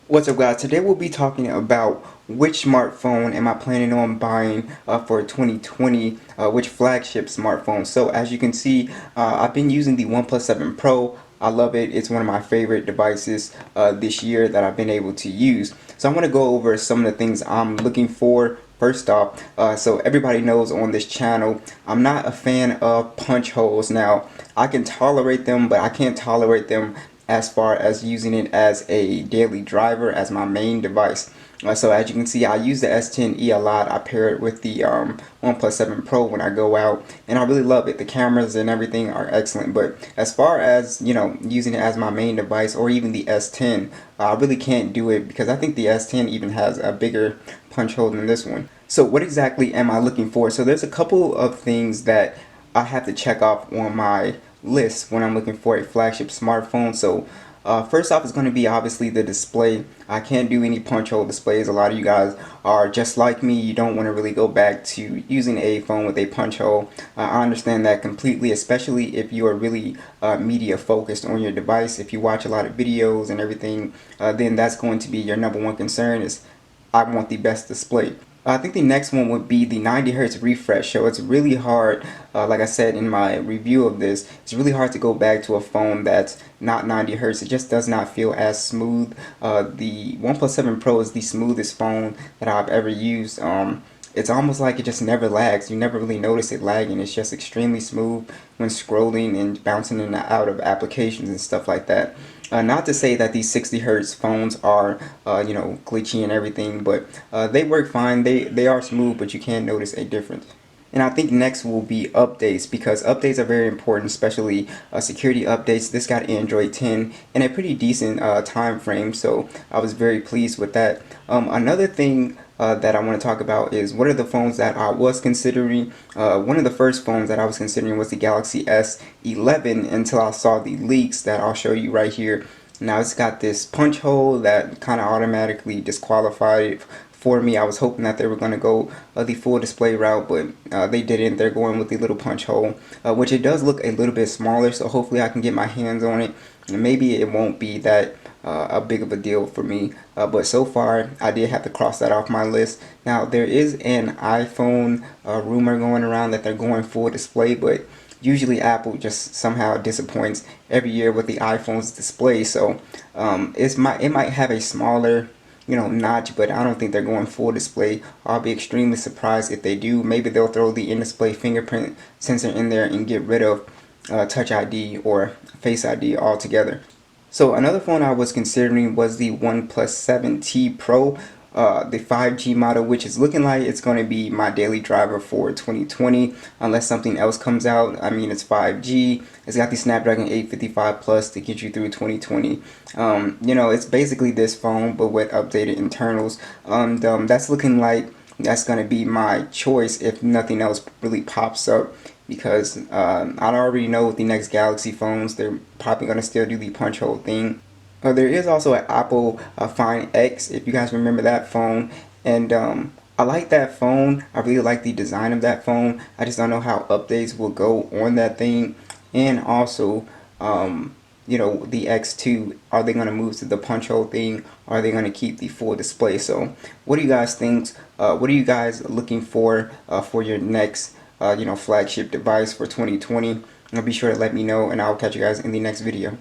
What's up, guys? Today we'll be talking about which smartphone am I planning on buying for 2020, which flagship smartphone. So as you can see, I've been using the OnePlus 7 Pro. I love it. It's one of my favorite devices this year that I've been able to use. So I want to go over some of the things I'm looking for. First off, so everybody knows on this channel, I'm not a fan of punch holes. Now, I can tolerate them, but I can't tolerate them as far as using it as a daily driver, as my main device. So as you can see, I use the S10e a lot. I pair it with the OnePlus 7 Pro when I go out, and I really love it. The cameras and everything are excellent, but as far as, you know, using it as my main device, or even the S10, I really can't do it because I think the S10 even has a bigger punch hole than this one. So what exactly am I looking for? So there's a couple of things that I have to check off on my list when I'm looking for a flagship smartphone. So first off is going to be obviously the display. I can't do any punch hole displays. A lot of you guys are just like me. You don't want to really go back to using a phone with a punch hole. I understand that completely, especially if you are really media focused on your device. If you watch a lot of videos and everything, then that's going to be your number one concern is I want the best display. I think the next one would be the 90 Hertz refresh. So it's really hard, like I said in my review of this, it's really hard to go back to a phone that's not 90 Hertz. It just does not feel as smooth. The OnePlus 7 Pro is the smoothest phone that I've ever used. It's almost like it just never lags. You never really notice it lagging. It's just extremely smooth when scrolling and bouncing in and out of applications and stuff like that. Not to say that these 60 Hertz phones are, you know, glitchy and everything, but they work fine. They are smooth, but you can notice a difference. And I think next will be updates, because updates are very important, especially security updates. This got Android 10 in a pretty decent time frame, so I was very pleased with that. Another thing that I want to talk about is what are the phones that I was considering. One of the first phones that I was considering was the Galaxy S11 until I saw the leaks that I'll show you right here. Now it's got this punch hole that kind of automatically disqualified it for me. I was hoping that they were going to go the full display route, but they didn't. They're going with the little punch hole, which it does look a little bit smaller, so hopefully I can get my hands on it, and maybe it won't be that a big of a deal for me, but so far I did have to cross that off my list. Now there is an iPhone rumor going around that they're going full display, but usually Apple just somehow disappoints every year with the iPhone's display, so it might have a smaller, you know, notch, but I don't think they're going full display. I'll be extremely surprised if they do. Maybe they'll throw the in-display fingerprint sensor in there and get rid of Touch ID or Face ID altogether. So another phone I was considering was the OnePlus 7T Pro, the 5G model, which is looking like it's going to be my daily driver for 2020 unless something else comes out. I mean, it's 5G. It's got the Snapdragon 855 Plus to get you through 2020. You know, it's basically this phone but with updated internals. That's looking like that's going to be my choice if nothing else really pops up, because I already know with the next Galaxy phones they're probably going to still do the punch hole thing. There is also an Apple Find X, if you guys remember that phone, and I like that phone. I really like the design of that phone. I just don't know how updates will go on that thing. And also, you know, the X2, are they going to move to the punch hole thing? Or are they going to keep the full display? So what do you guys think? What are you guys looking for your next you know, flagship device for 2020? Be sure to let me know, and I'll catch you guys in the next video.